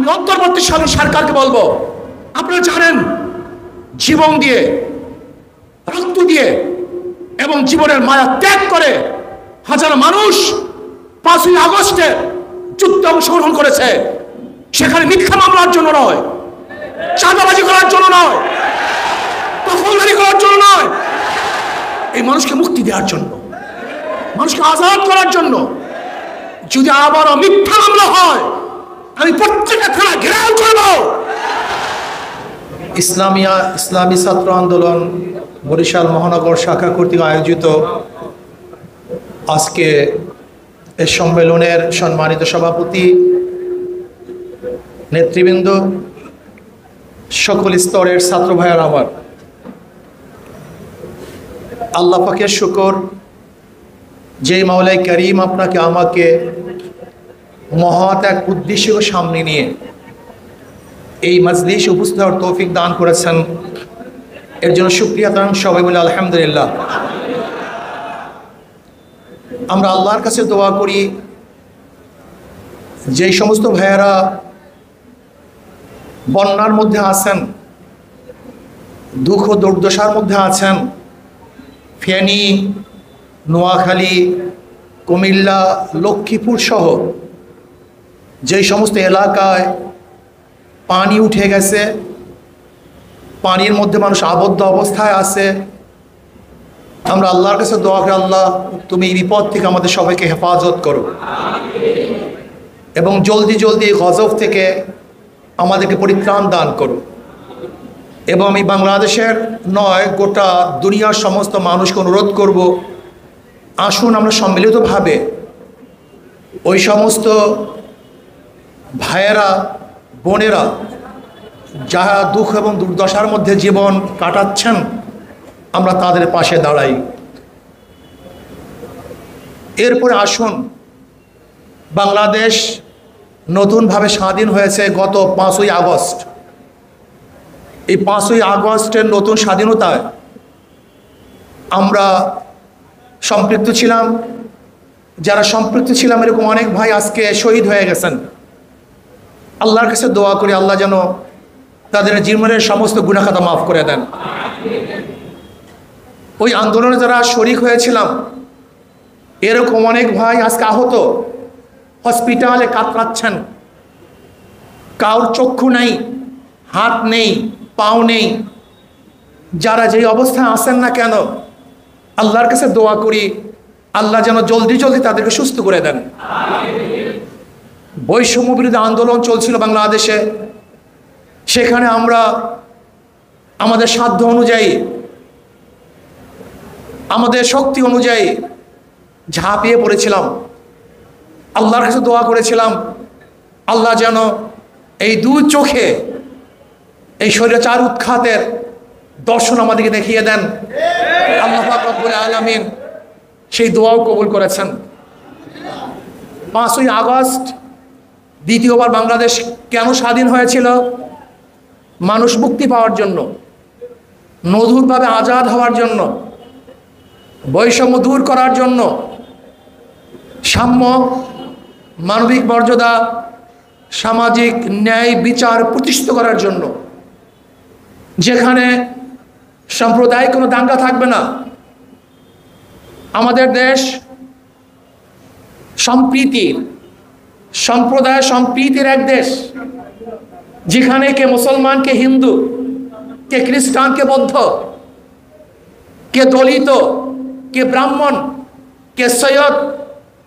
আমি অন্তর্বর্তীকালীন সরকারকে বলবো, আপনারা জানেন জীবন দিয়ে, রক্ত দিয়ে এবং জীবনের মায়া ত্যাগ করে হাজার মানুষ 5ই আগস্টে যুদ্ধে অংশগ্রহণ করেছে। সেখানে মিথ্যা মামলার জন্য নয়, চাঁদাবাজি করার জন্য নয়, দখলদারি করার জন্য নয়, এই মানুষকে মুক্তি দেওয়ার জন্য, মানুষকে আজাদ করার জন্য। যদি আবারও মিথ্যা মামলা হয়, আমি প্রত্যেকটা থানা ঘেরাও করব। ইসলামী ছাত্র আন্দোলন বরিশাল মহানগর শাখা কর্তৃক আয়োজিত আজকে এই সম্মেলনের সম্মানিত সভাপতি, নেতৃবৃন্দ, সকল স্তরের ছাত্র ভাইয়ার আমার, আল্লাহ পাকের শুকর যে মাওলাই করিম আপনাকে আমাকে মহৎ এক উদ্দেশ্য সামনে নিয়ে এই মজলিস উপস্থিত হওয়ার তৌফিক দান করেছেন, এর জন্য শুকরিয়া দান সবাই বলে আলহামদুলিল্লাহ। আমরা আল্লাহর কাছে দোয়া করি, যেই সমস্ত ভাইয়েরা বন্যার মধ্যে আছেন, দুঃখ দুর্দশার মধ্যে আছেন, ফেনী, নোয়াখালী, কুমিল্লা, লক্ষ্মীপুর সহ যেই সমস্ত এলাকায় পানি উঠে গেছে, পানির মধ্যে মানুষ আবদ্ধ অবস্থায় আছে, আমরা আল্লাহর কাছে দোয়া করি, আল্লাহ তুমি এই বিপদ থেকে আমাদের সবাইকে হেফাজত করো এবং জলদি জলদি গজব থেকে আমাদেরকে পরিত্রাণ দান করো। এবং আমি বাংলাদেশের নয়, গোটা দুনিয়ার সমস্ত মানুষকে অনুরোধ করব, আসুন আমরা সম্মিলিতভাবে ওই সমস্ত ভাইয়েরা, বোনেরা যারা দুঃখ এবং দুর্দশার মধ্যে জীবন কাটাচ্ছেন, আমরা তাদের পাশে দাঁড়াই। এরপরে আসুন, বাংলাদেশ নতুনভাবে স্বাধীন হয়েছে গত 5ই আগস্ট। এই 5ই আগস্টের নতুন স্বাধীনতায় আমরা সম্পৃক্ত ছিলাম। যারা সম্পৃক্ত ছিলাম, এরকম অনেক ভাই আজকে শহীদ হয়ে গেছেন। আল্লাহর কাছে দোয়া করি, আল্লাহ যেন তাদের জীবনের সমস্ত গুনাহ খাতা মাফ করে দেন। ওই আন্দোলনে যারা শরিক হয়েছিলাম, এরকম অনেক ভাই আজকে আহত, হসপিটালে কাতরাচ্ছেন, কারোর চক্ষু নেই, হাত নেই, পাও নেই। যারা যেই অবস্থায় আসেন না কেন, আল্লাহর কাছে দোয়া করি, আল্লাহ যেন জলদি জলদি তাদেরকে সুস্থ করে দেন। বৈষম্য বিরোধী আন্দোলন চলছিল বাংলাদেশে, সেখানে আমরা আমাদের সাধ্য অনুযায়ী, আমাদের শক্তি অনুযায়ী ঝাঁপিয়ে পড়েছিলাম। আল্লাহর কাছে দোয়া করেছিলাম, আল্লাহ যেন এই দুই চোখে এই স্বৈরাচার উৎখাতের দর্শন আমাদেরকে দেখিয়ে দেন। আল্লাহ পাক রব্বুল আলামিন সেই দোয়াও কবুল করেছেন। 5ই আগস্ট দ্বিতীয়বার বাংলাদেশ কেন স্বাধীন হয়েছিল? মানুষ মুক্তি পাওয়ার জন্য, নতুনভাবে আজাদ হওয়ার জন্য, বৈষম্য দূর করার জন্য, সাম্য, মানবিক মর্যাদা, সামাজিক ন্যায় বিচার প্রতিষ্ঠিত করার জন্য, যেখানে সাম্প্রদায়িক কোনো দাঙ্গা থাকবে না। আমাদের দেশ সম্প্রীতির, সম্প্রদায় সম্প্রীতির এক দেশ, যেখানে কে মুসলমান, কে হিন্দু, কে খ্রিস্টান, কে বৌদ্ধ, কে দলিত, কে ব্রাহ্মণ, কে সৈয়দ,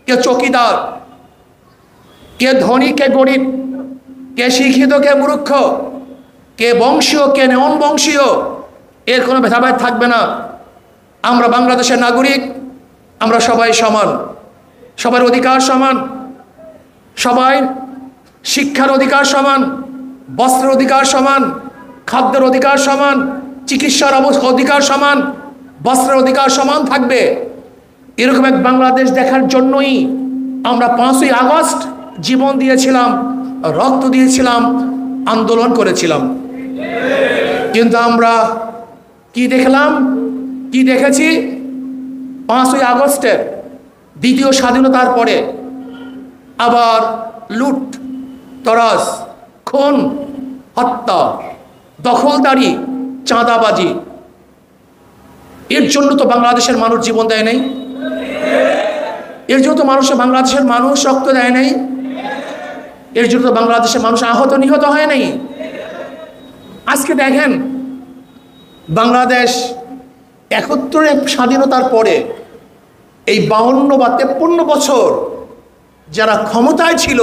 কে চৌকিদার, কে ধনী, কে গরিব, কে শিক্ষিত, কে মূর্খ, কে বংশীয়, কে নন বংশীয়, এর কোনো ভেদাভেদ থাকবে না। আমরা বাংলাদেশের নাগরিক, আমরা সবাই সমান, সবার অধিকার সমান, সবাই শিক্ষার অধিকার সমান, বস্ত্রের অধিকার সমান, খাদ্যের অধিকার সমান, চিকিৎসার অধিকার সমান, বস্ত্রের অধিকার সমান থাকবে। এরকম এক বাংলাদেশ দেখার জন্যই আমরা 5ই আগস্ট জীবন দিয়েছিলাম, রক্ত দিয়েছিলাম, আন্দোলন করেছিলাম। কিন্তু আমরা কি দেখলাম, কি দেখেছি? 5ই আগস্টের দ্বিতীয় স্বাধীনতার পরে আবার লুট, তরাস, খুন, হত্যা, দখলদারি, চাঁদাবাজি, এর জন্য তো বাংলাদেশের মানুষ জীবন দেয় নাই। এর জন্য তো বাংলাদেশের মানুষ রক্ত দেয় নাই। এর জন্য তো বাংলাদেশের মানুষ আহত নিহত হয় নাই। আজকে দেখেন, বাংলাদেশ ৭১ স্বাধীনতার পরে এই ৫২ বা ৫৩ বছর যারা ক্ষমতায় ছিল,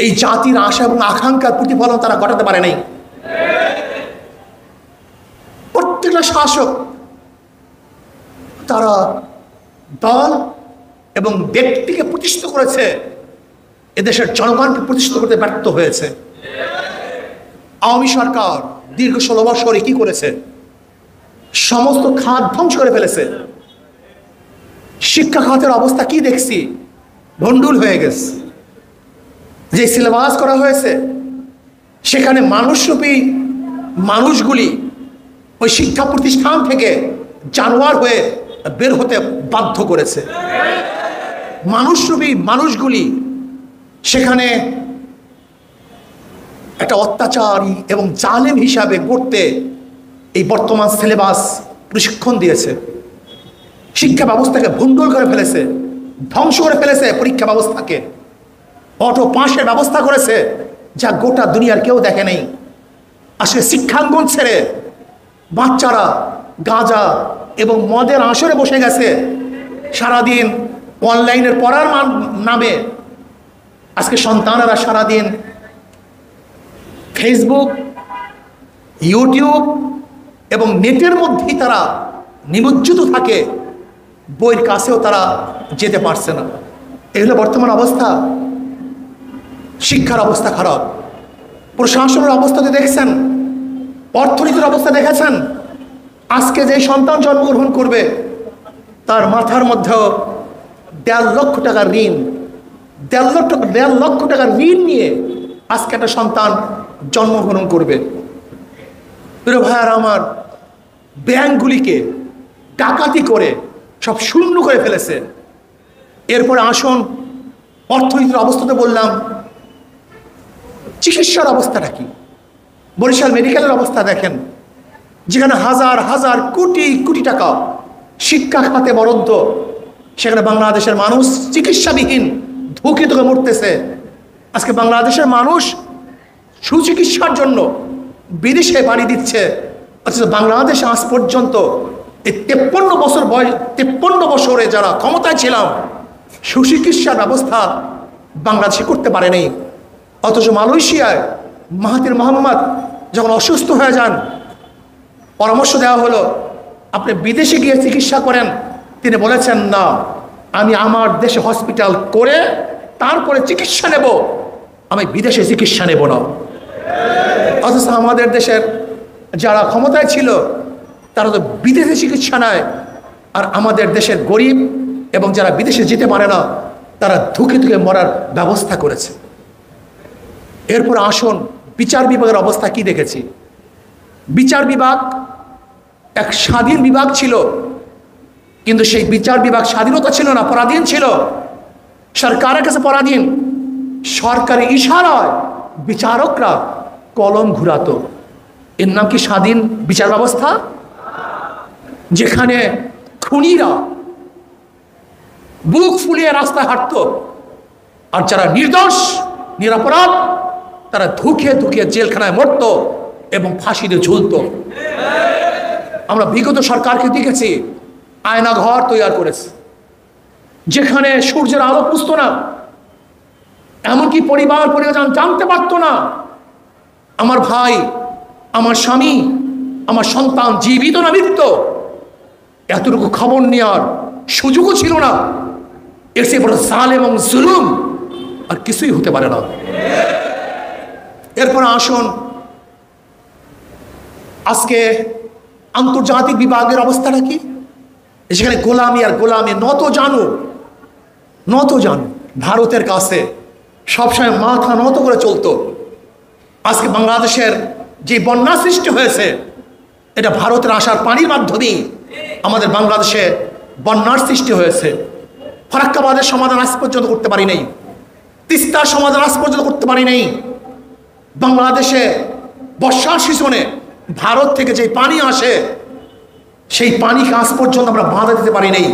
এই জাতির আশা এবং আকাঙ্ক্ষার প্রতিফলন তারা ঘটাতে পারে নাই। প্রত্যেকটা শাসক তারা দল এবং ব্যক্তিকে প্রতিষ্ঠিত করেছে, এদেশের জনগণকে প্রতিষ্ঠিত করতে ব্যর্থ হয়েছে। আওয়ামী সরকার দীর্ঘ ১৬ বছরে কি করেছে? সমস্ত খাত ধ্বংস করে ফেলেছে। শিক্ষা খাতের অবস্থা কি দেখছি? ভণ্ডুল হয়ে গেছে। যে সিলেবাস করা হয়েছে সেখানে মানুষরূপী মানুষগুলি ওই শিক্ষা প্রতিষ্ঠান থেকে জানোয়ার হয়ে বের হতে বাধ্য করেছে। মানুষরূপী মানুষগুলি সেখানে একটা অত্যাচারী এবং জালেম হিসাবে গড়তে এই বর্তমান সিলেবাস প্রশিক্ষণ দিয়েছে। শিক্ষা ব্যবস্থাকে ভণ্ডুল করে ফেলেছে, ধ্বংস করে ফেলেছে। পরীক্ষা ব্যবস্থাকে অটো পাসের ব্যবস্থা করেছে, যা গোটা দুনিয়ার কেউ দেখে নেই। আসলে শিক্ষাঙ্গন ছেড়ে বাচ্চারা গাঁজা এবং মদের আসরে বসে গেছে। সারাদিন অনলাইনের পড়ার নামে আজকে সন্তানেরা সারাদিন ফেসবুক, ইউটিউব এবং নেটের মধ্যেই তারা নিমজ্জিত থাকে। বইয়ের কাছেও তারা যেতে পারছে না। এই হলো বর্তমান অবস্থা। শিক্ষার অবস্থা খারাপ, প্রশাসনের অবস্থাতে দেখছেন, অর্থনীতির অবস্থা দেখেছেন। আজকে যে সন্তান জন্মগ্রহণ করবে তার মাথার মধ্যেও ১.৫ লক্ষ টাকার ঋণ, ১.৫ লক্ষ টাকার ঋণ নিয়ে আজকে একটা সন্তান জন্মগ্রহণ করবে। প্রিয় ভাইয়ার আমার, ব্যাংকগুলিকে ডাকাতি করে সব শূন্য করে ফেলেছে। এরপরে আসুন অর্থনীতির অবস্থাতে বললাম, চিকিৎসার অবস্থাটা কি? বরিশাল মেডিকেলের অবস্থা দেখেন, যেখানে হাজার হাজার কোটি কোটি টাকা শিক্ষা খাতে বরাদ্দ, সেখানে বাংলাদেশের মানুষ চিকিৎসাবিহীন ধুকে ধুকে মরতেছে। আজকে বাংলাদেশের মানুষ সুচিকিৎসার জন্য বিদেশে বাড়ি দিচ্ছে, অথচ বাংলাদেশে আজ পর্যন্ত এই 53 বছরে যারা ক্ষমতায় ছিলাম সুচিকিৎসার ব্যবস্থা বাংলাদেশে করতে পারেনি। অথচ মালয়েশিয়ায় মাহাথির মোহাম্মদ যখন অসুস্থ হয়ে যান, পরামর্শ দেওয়া হলো আপনি বিদেশে গিয়ে চিকিৎসা করেন। তিনি বলেছেন, না, আমি আমার দেশে হসপিটাল করে তারপরে চিকিৎসা নেব, আমি বিদেশে চিকিৎসা নেব না। অথচ আমাদের দেশের যারা ক্ষমতায় ছিল তারা তো বিদেশে চিকিৎসা নেয়, আর আমাদের দেশের গরিব এবং যারা বিদেশে যেতে পারে না তারা ধুকে ধুকে মরার ব্যবস্থা করেছে। এরপর আসুন বিচার বিভাগের অবস্থা কি দেখেছি। বিচার বিভাগ এক স্বাধীন বিভাগ ছিল, কিন্তু সেই বিচার বিভাগ স্বাধীনতা ছিল না, পরাধীন ছিল, সরকারের কাছে পরাধীন। সরকারি ইশারায় বিচারকরা কলম ঘুরাতো। এর নাম কি স্বাধীন বিচার ব্যবস্থা? যেখানে খুনিরা বুক ফুলিয়ে রাস্তায় হাঁটত, আর যারা নির্দোষ নিরপরাধ তারা ধুকে ধুকে জেলখানায় মরত এবং ফাঁসিতে ঝুলত। আমরা বিগত সরকারকে দেখেছি আয়না ঘর তৈরি করেছে, যেখানে সূর্যের আলো পুষত না, এমনকি পরিবার পরিজন জানতে পারত না আমার ভাই, আমার স্বামী, আমার সন্তান জীবিত না মৃত। এতটুকু খবর নেওয়ার সুযোগও ছিল না। এর চেয়ে বড় জালেম এবং জুলুম আর কিছুই হতে পারে না। এরপর আসুন আজকে আন্তর্জাতিক বিভাগের অবস্থাটা কি। সেখানে গোলামি আর গোলামি, নত জানো ভারতের কাছে সবসময় মাথা নত করে চলতো। আজকে বাংলাদেশের যে বন্যা সৃষ্টি হয়েছে, এটা ভারতের আসার পানির মাধ্যমেই আমাদের বাংলাদেশে বন্যার সৃষ্টি হয়েছে। ফারাক্কাবাদের সমাধান আজ পর্যন্ত করতে পারি নাই, তিস্তার সমাধান আজ পর্যন্ত করতে পারি নাই। বাংলাদেশে বর্ষার সিজনে ভারত থেকে যে পানি আসে, সেই পানিকে আজ পর্যন্ত আমরা বাধা দিতে পারি নাই।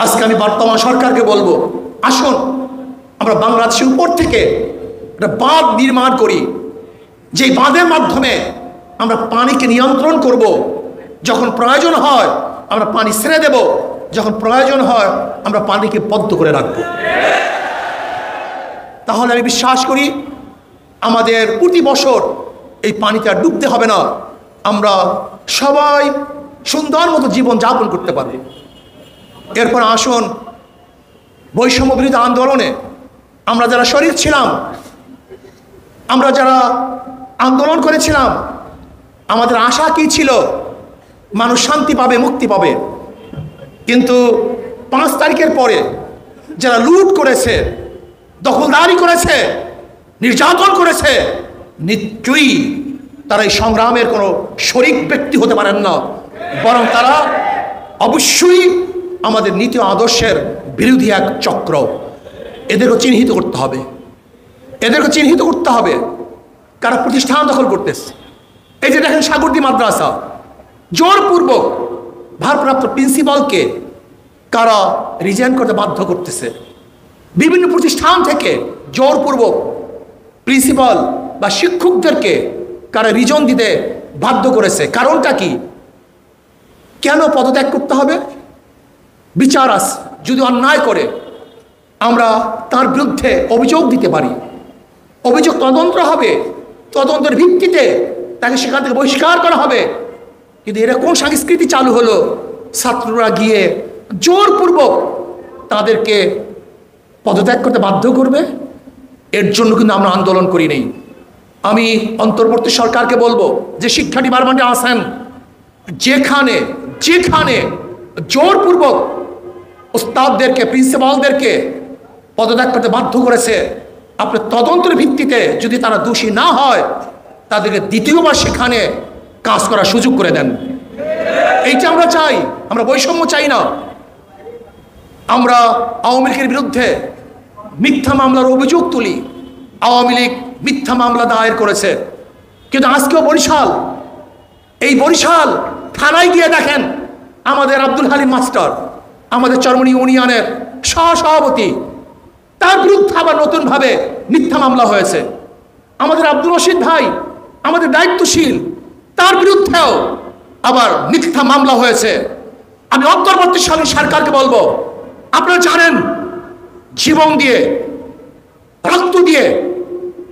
আজকে আমি বর্তমান সরকারকে বলবো, আসুন আমরা বাংলাদেশের উপর থেকে একটা বাঁধ নির্মাণ করি, যে বাঁধের মাধ্যমে আমরা পানিকে নিয়ন্ত্রণ করব। যখন প্রয়োজন হয় আমরা পানি ছেড়ে দেব, যখন প্রয়োজন হয় আমরা পানিকে বদ্ধ করে রাখবো। তাহলে আমি বিশ্বাস করি আমাদের প্রতি বছর এই পানিতে আর ডুবতে হবে না, আমরা সবাই সুন্দর মতো জীবন যাপন করতে পারব। এরপর আসুন বৈষম্য বিরোধী আন্দোলনে আমরা যারা শরীর ছিলাম, আমরা যারা আন্দোলন করেছিলাম, আমাদের আশা কি ছিল? মানুষ শান্তি পাবে, মুক্তি পাবে। কিন্তু 5 তারিখের পরে যারা লুট করেছে, দখলদারি করেছে, নির্যাতন করেছে, নিশ্চয়ই তারা এই সংগ্রামের কোনো শরিক ব্যক্তি হতে পারেন না, বরং তারা অবশ্যই আমাদের নীতি আদর্শের বিরোধী এক চক্র। এদেরকে চিহ্নিত করতে হবে, এদেরকে চিহ্নিত করতে হবে কারা প্রতিষ্ঠান দখল করতেছে। এই যে দেখেন সাগরদী মাদ্রাসা, জোরপূর্বক ভারপ্রাপ্ত প্রিন্সিপালকে কারা রিজাইন করতে বাধ্য করতেছে। বিভিন্ন প্রতিষ্ঠান থেকে জোরপূর্বক প্রিন্সিপাল বা শিক্ষকদেরকে কারা রিজন দিতে বাধ্য করেছে। কারণটা কি? কেন পদত্যাগ করতে হবে? বিচার আছে, যদি অন্যায় করে আমরা তার বিরুদ্ধে অভিযোগ দিতে পারি, অভিযোগ তদন্ত হবে, তদন্তের ভিত্তিতে তাকে সেখান থেকে বহিষ্কার করা হবে। কিন্তু এরকম সংস্কৃতি চালু হলো, ছাত্ররা গিয়ে জোরপূর্বক তাদেরকে পদত্যাগ করতে বাধ্য করবে। এর জন্য কিন্তু আমরা আন্দোলন করি নেই। আমি অন্তর্বর্তী সরকারকে বলবো যে শিক্ষা ডিপার্টমেন্টে আসেন, যেখানে যেখানে জোরপূর্বক ওস্তাদদেরকে, প্রিন্সিপালদেরকে পদত্যাগ করতে বাধ্য করেছে, আপনার তদন্তের ভিত্তিতে যদি তারা দোষী না হয় তাদেরকে দ্বিতীয়বার সেখানে কাজ করার সুযোগ করে দেন। এইটা আমরা চাই, আমরা বৈষম্য চাই না। আমরা আওয়ামী লীগের বিরুদ্ধে মিথ্যা মামলার অভিযোগ তুলি, আওয়ামী লীগ মিথ্যা মামলা দায়ের করেছে, কিন্তু আজকেও বরিশাল, এই বরিশাল থানায় গিয়ে দেখেন আমাদের আব্দুল হালিম মাস্টার, আমাদের চরমনি ইউনিয়নের সহসভাপতি, তার বিরুদ্ধে আবার নতুনভাবে মিথ্যা মামলা হয়েছে। আমাদের আব্দুল রশিদ ভাই, আমাদের দায়িত্বশীল, তার বিরুদ্ধেও আবার মিথ্যা মামলা হয়েছে। আমি অন্তর্বর্তী সরকারকে বলবো, আপনারা জানেন জীবন দিয়ে, রক্ত দিয়ে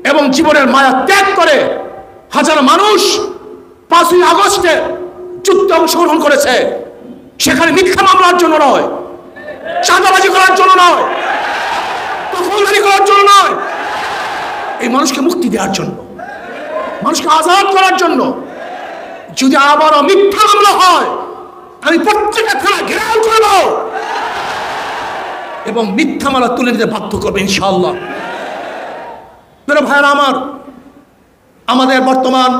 এবং জীবনের মায়া ত্যাগ করে হাজার মানুষ 5ই আগস্টে যুদ্ধে অংশগ্রহণ করেছে। সেখানে মিথ্যা মামলার জন্য নয়, চাঁদাবাজি করার জন্য নয়, দখলদারি করার জন্য নয়, এই মানুষকে মুক্তি দেওয়ার জন্য, মানুষকে আজাদ করার জন্য। যদি আবারও মিথ্যা মামলা হয় আমি প্রত্যেকটা থানা ঘেরাও করব এবং মিথ্যা মামলা তুলে নিতে বাধ্য করবে ইনশাআল্লাহ। মেরে ভাইয়েরা আমার, আমাদের বর্তমান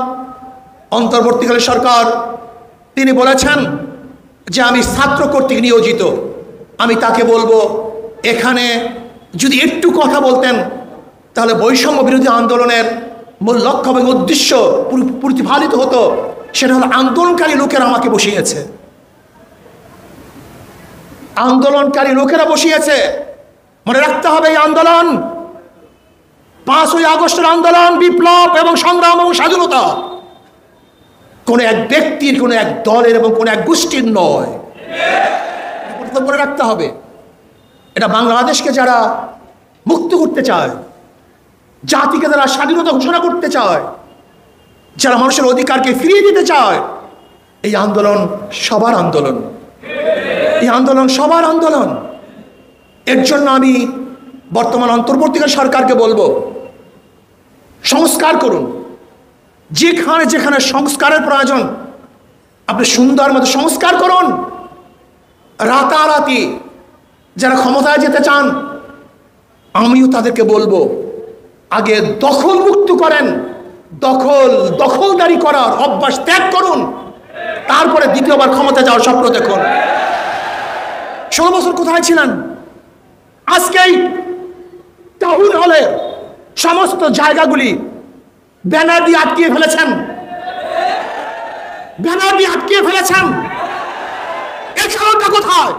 অন্তর্বর্তীকালীন সরকার তিনি বলেছেন যে আমি ছাত্র কর্তৃক নিয়োজিত। আমি তাকে বলবো, এখানে যদি একটু কথা বলতেন তাহলে বৈষম্য বিরোধী আন্দোলনের মূল লক্ষ্য এবং উদ্দেশ্য প্রতিফলিত হতো। সেটা হলো আন্দোলনকারী লোকেরা আমাকে বসিয়েছে, আন্দোলনকারী লোকেরা বসিয়েছে। মনে রাখতে হবে এই আন্দোলন 5ই আগস্টের আন্দোলন, বিপ্লব এবং সংগ্রাম এবং স্বাধীনতা কোন এক ব্যক্তির, কোন এক দলের এবং কোন এক গোষ্ঠীর নয়। মনে রাখতে হবে, এটা বাংলাদেশকে যারা মুক্ত করতে চায়, জাতিকে যারা স্বাধীনতা ঘোষণা করতে চায়, যারা মানুষের অধিকারকে ফিরিয়ে দিতে চায়, এই আন্দোলন সবার আন্দোলন, এই আন্দোলন সবার আন্দোলন। এর জন্য আমি বর্তমান অন্তর্বর্তীকালীন সরকারকে বলবো, সংস্কার করুন। যেখানে যেখানে সংস্কারের প্রয়োজন আপনি সুন্দর মতো সংস্কার করুন। রাতারাতি যারা ক্ষমতায় যেতে চান, আমিও তাদেরকে বলবো, আগে দখল মুক্ত করেন, দখলদারি করার অভ্যাস ত্যাগ করুন, তারপরে দ্বিতীয়বার ক্ষমতা যাওয়ার স্বপ্ন দেখুন। 16 বছর কোথায় ছিলেন? আজকেই টাউন হলে সমস্ত জায়গাগুলি ব্যানার দিয়ে আটকিয়ে ফেলেছেন, ব্যানার দিয়ে আটকিয়ে ফেলেছেন। এর কারণটা কোথায়?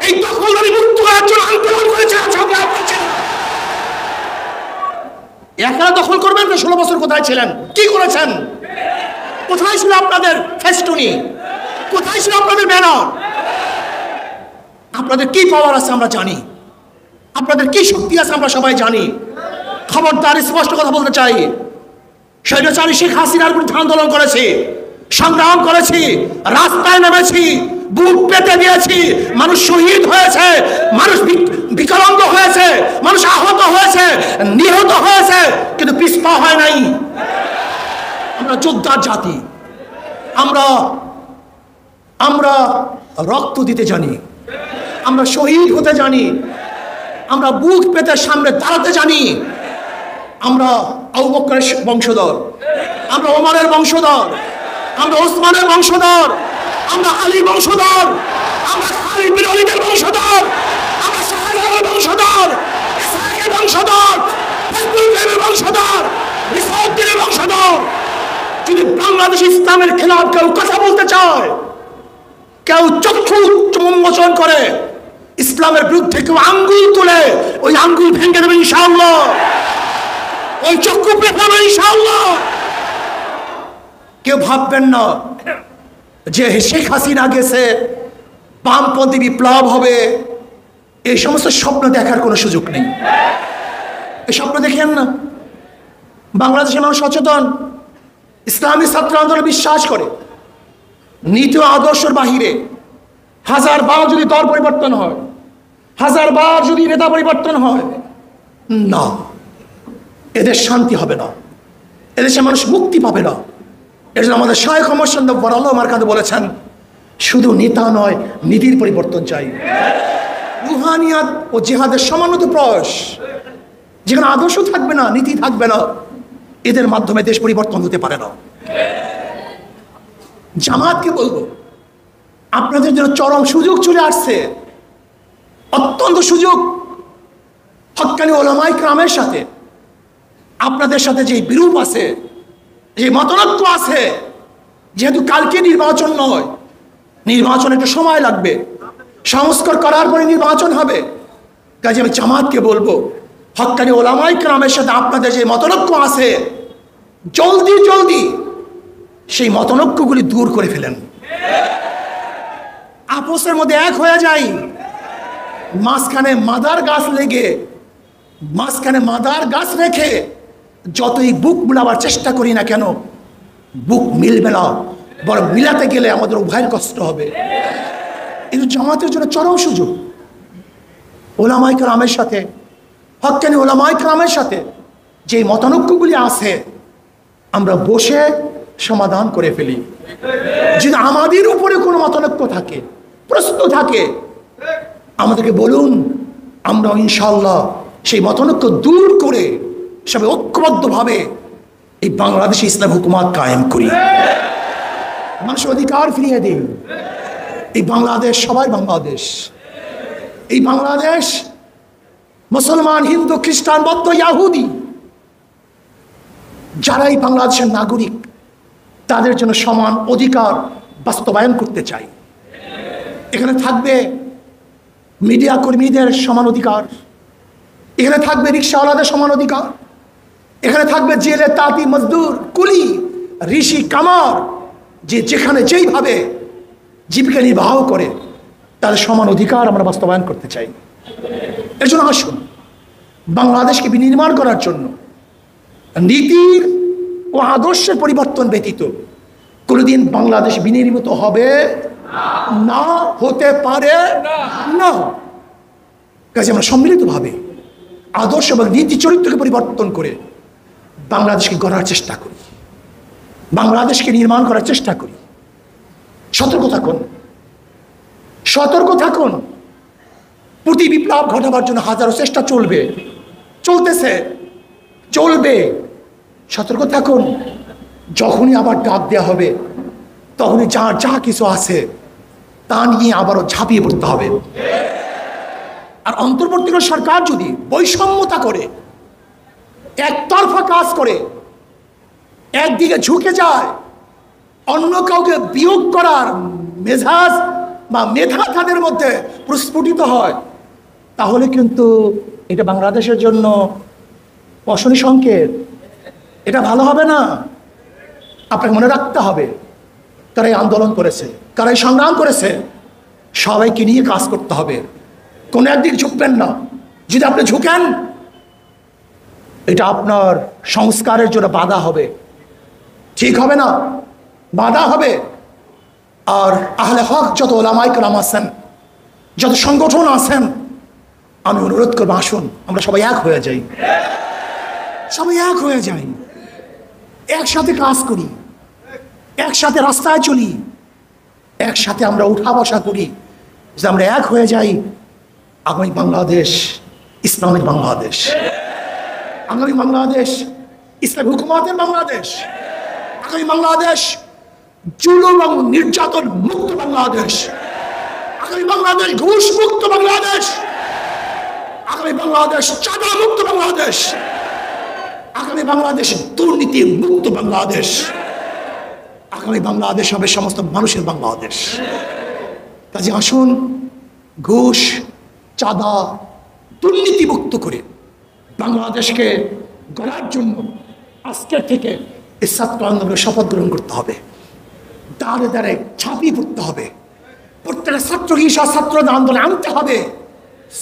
এই দখলদারি মুক্ত করার জন্য আন্দোলন করেছে। একারা দখল করবেন না? 16 বছর কোথায় ছিলেন? কি করেছেন? কোথায় ছিল আপনাদের ফেস্টুনি? কোথায় ছিল আপনাদের ব্যানার? আপনাদের কি পাওয়ার আছে আমরা জানি, আপনাদের কি শক্তি আছে আমরা সবাই জানি। খবরদার, স্পষ্ট কথা বলতে চাই, স্বৈরাচারী শেখ হাসিনার বিরুদ্ধে আন্দোলন করেছি, সংগ্রাম করেছি, রাস্তায় নেমেছি, বুক পেতে দিয়েছি, মানুষ শহীদ হয়েছে, মানুষ বিকলাঙ্গ হয়েছে, মানুষ আহত হয়েছে, নিহত হয়েছে, কিন্তু পিছপা হয় নাই। আমরা যোদ্ধার জাতি, আমরা আমরা রক্ত দিতে জানি, আমরা শহীদ হতে জানি, আমরা বুক পেতে সামনে দাঁড়াতে জানি। আমরা আবু বকরের বংশধর, আমরা ওমরের বংশধর, আমরা ওসমানের বংশধর, আমরা আলীর বংশধর, আমরা খালিদ বিন ওয়ালিদের বংশধর, আমরা শাহজালালের বংশধর, ইসহাকের বংশধর, ফজলুল বংশধর, রিসাউদ্দিনের বংশধর। যদি বাংলাদেশ ইসলামের খেলাফ কেউ কথা বলতে চায়, কেউ চক্ষু উন্মোচন করে ইসলামের বিরুদ্ধে, কেউ আঙ্গুল তুলে, ওই আঙ্গুল ভেঙে দেবে ইনশাআল্লাহ, ওই চক্ষু পেছাবে ইনশাআল্লাহ। কেউ ভাববেন না যে শেখ হাসিনা গেছে, বামপন্থী বিপ্লব হবে, এই সমস্ত স্বপ্ন দেখার কোনো সুযোগ নেই। এই স্বপ্ন দেখেন না। বাংলাদেশের মানুষ সচেতন, ইসলামী ছাত্র আন্দোলনে বিশ্বাস করে। নীতি ও আদর্শের বাহিরে 1000 বার যদি দল পরিবর্তন হয়, 1000 বার যদি নেতা পরিবর্তন হয়, না, এদের শান্তি হবে না, এদেশে মানুষ মুক্তি পাবে না। এর জন্য আমাদের শায়খ ওমর চন্দ্র বড়াল্লাহ মার্কাতে বলেছেন, শুধু নেতা নয়, নীতির পরিবর্তন চাই। রুহানিয়াত ও জিহাদের সমানত প্রয়াস, যেখানে আদর্শ থাকবে না, নীতি থাকবে না, এদের মাধ্যমে দেশ পরিবর্তন হতে পারে না। জামাতকে বলবো, আপনাদের জন্য চরম সুযোগ চলে আসছে, অত্যন্ত সুযোগ। হক্কানি ওলামায়ে কেরামের সাথে আপনাদের সাথে যে বিরূপ আছে, যে মতনৈক্য আছে, যেহেতু কালকে নির্বাচন নয়, নির্বাচন একটু সময় লাগবে, সংস্কার করার পরে নির্বাচন হবে। কাজে আমি জামাতকে বলবো, হক্কানি ওলামায়ে কেরামের সাথে আপনাদের যে মতনৈক্য আছে, জলদি জলদি সেই মতনৈক্যগুলি দূর করে ফেলেন। আপোসের মধ্যে এক হয়ে যাই। মাঝখানে মাদার গাছ লেগে, মাঝখানে মাদার গাছ রেখে যতই বুক মিলাবার চেষ্টা করি না কেন, বুক মিলবে না, বরং মিলাতে গেলে আমাদের উভয়ের কষ্ট হবে। কিন্তু জামাতের জন্য চরম সুযোগ। ওলামায়ে কেরামের সাথে, হক্কানি ওলামায়ে কেরামের সাথে যে মতানৈক্যগুলি আছে, আমরা বসে সমাধান করে ফেলি। যদি আমাদের উপরে কোনো মতানৈক্য থাকে, প্রশ্ন থাকে, আমাদেরকে বলুন, আমরা ইনশাআল্লাহ সেই মতানৈক্য দূর করে সবাই ঐক্যবদ্ধভাবে এই বাংলাদেশে ইসলাম হুকুমত কায়েম করি, মানুষের অধিকার ফিরিয়ে দিন। এই বাংলাদেশ সবাই বাংলাদেশ। এই বাংলাদেশ মুসলমান, হিন্দু, খ্রিস্টান, বৌদ্ধ, ইয়াহুদি, যারা এই বাংলাদেশের নাগরিক, তাদের জন্য সমান অধিকার বাস্তবায়ন করতে চাই। এখানে থাকবে মিডিয়া কর্মীদের সমান অধিকার, এখানে থাকবে রিক্সাওয়ালাদের সমান অধিকার, এখানে থাকবে জেলে তাঁতি, মজদুর, কুলি, ঋষি, কামার, যে যেখানে যেইভাবে জীবিকা নির্বাহ করে, তাদের সমান অধিকার আমরা বাস্তবায়ন করতে চাই। এর জন্য আসুন, বাংলাদেশকে বিনির্মাণ করার জন্য নীতির ও আদর্শের পরিবর্তন ব্যতীত কোনোদিন বাংলাদেশ বিনির্মিত হবে না, হতে পারে না। কাজে আমরা সম্মিলিতভাবে আদর্শ এবং নীতি চরিত্রকে পরিবর্তন করে বাংলাদেশকে গড়ার চেষ্টা করি, বাংলাদেশকে নির্মাণ করার চেষ্টা করি। সতর্ক থাকুন, সতর্ক থাকুন। প্রতি বিপ্লব ঘটাবার জন্য হাজারো চেষ্টা চলবে, চলতেছে, চলবে। সতর্ক থাকুন। যখনই আবার ডাক দেওয়া হবে, তখনই যার যা কিছু আছে তা নিয়ে আবারও ঝাঁপিয়ে পড়তে হবে। আর অন্তর্বর্তীকালীন সরকার যদি বৈষম্যতা করে, একতরফা কাজ করে, একদিকে ঝুঁকে যায়, অন্য কাউকে বিয়োগ করার মেজাজ বা মেধা তাদের মধ্যে প্রস্ফুটিত হয়, তাহলে কিন্তু এটা বাংলাদেশের জন্য অশনি সংকেত, এটা ভালো হবে না। আপনাকে মনে রাখতে হবে কারা এই আন্দোলন করেছে, কারা এই সংগ্রাম করেছে, সবাইকে নিয়ে কাজ করতে হবে। কোনো একদিক ঝুঁকবেন না। যদি আপনি ঝুঁকেন, এটা আপনার সংস্কারের জন্য বাধা হবে, ঠিক হবে না, বাধা হবে। আর আহলে হক যত ওলামায়ে কেরাম আছেন, যত সংগঠন আছেন, আমি অনুরোধ করবো, আসুন আমরা সবাই এক হয়ে যাই, সবাই এক হয়ে যাই, একসাথে কাজ করি, একসাথে রাস্তায় চলি, একসাথে আমরা উঠা বসা করি। যে আমরা এক হয়ে যাই, আগামী বাংলাদেশ ইসলামিক বাংলাদেশ, আগামী বাংলাদেশ ইসলামী হুকুমতের বাংলাদেশ, আগামী বাংলাদেশ জুলুম এবং নির্যাতন মুক্ত বাংলাদেশ, আগামী বাংলাদেশ ঘুষ মুক্ত বাংলাদেশ, আগামী বাংলাদেশ চাঁদা মুক্ত বাংলাদেশ, আগামী বাংলাদেশ দুর্নীতি মুক্ত বাংলাদেশ, আগামী বাংলাদেশ হবে সমস্ত মানুষের বাংলাদেশ। কাজে আসুন ঘুষ, চাঁদা, দুর্নীতি মুক্ত করে বাংলাদেশকে গড়ার জন্য আজকের থেকে এই ছাত্র আন্দোলনের শপথ গ্রহণ করতে হবে, দাঁড়ে দাঁড়ে ঝাঁপিয়ে পড়তে হবে, প্রত্যেকটা ছাত্রকে ছাত্র আন্দোলনে আনতে হবে।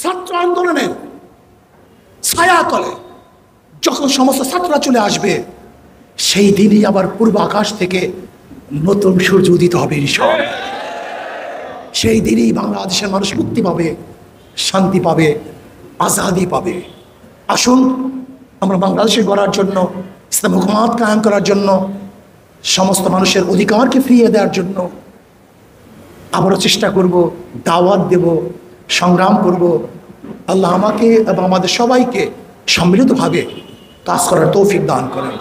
ছাত্র আন্দোলনের ছায়া তলে যখন সমস্ত ছাত্ররা চলে আসবে, সেই দিনই আবার পূর্ব আকাশ থেকে নতুন সূর্য উদিত হবে ইনশাআল্লাহ। সেই দিনই বাংলাদেশের মানুষ মুক্তি পাবে, শান্তি পাবে, আজাদি পাবে। আসুন আমরা বাংলাদেশে গড়ার জন্য, ইসলাম হুকুমত কায়েম করার জন্য, সমস্ত মানুষের অধিকারকে ফিরিয়ে দেওয়ার জন্য আবারও চেষ্টা করব, দাওয়াত দেব, সংগ্রাম করব। আল্লাহ আমাকে এবং আমাদের সবাইকে সম্মিলিতভাবে কাজ করার তৌফিক দান করেন।